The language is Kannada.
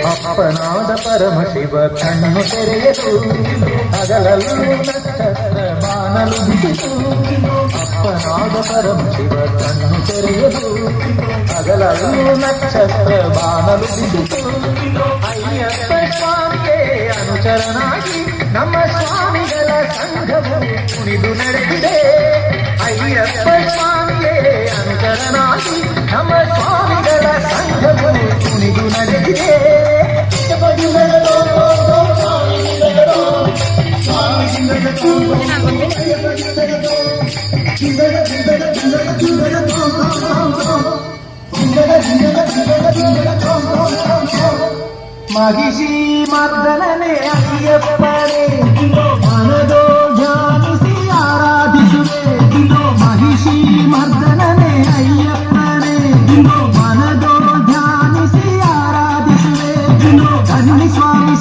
ಅಪ್ಪನಾದ ಪರಮಶಿವ ಕಣ್ಣು ತೆರೆಯಲು ಹಗಲಲ್ಲೂ ನಕ್ಷತ್ರ ಬಾನಲು ಬಿಸಿತು. ಅಪ್ಪನಾದ ಪರಮಶಿವ ಕಣ್ಣು ತೆರೆಯಲು ಹಗಲಲ್ಲೂ ನಕ್ಷತ್ರ ಬಾನಲು ಬಿಸಿತು. ಅಯ್ಯಪ್ಪ ಸ್ವಾಮಿಗೆ ಅನುಚರನಾಗಿ ನಮ್ಮ ಸ್ವಾಮಿಗಳ ಸಂಘವು ಕುಣಿದು ನಡೆದಿದೆ. ಅಯ್ಯಪ್ಪ ಸ್ವಾಮಿಗೆ ಅನುಚರನಾಗಿ ನಮ್ಮ ಸ್ವಾಮಿಗಳ ಸಂಘವು ಕುಣಿದು ನಡೆದಿದೆ. ಮಹಿಷಿ ಮರ್ದನನೇ ಅಯ್ಯಪ್ಪನೇ ಮನದೋ ಧ್ಯಾನಿಸಿ ಆರಾಧಿಸುವೆ. ಮಹಿಷಿ ಮರ್ದನನೇ ಅಯ್ಯಪ್ಪನೇ ಮನದೋ ಧ್ಯಾನಿಸಿ ಆರಾಧಿಸುವೆ. ಧನ್ಯ ಸ್ವಾಮಿ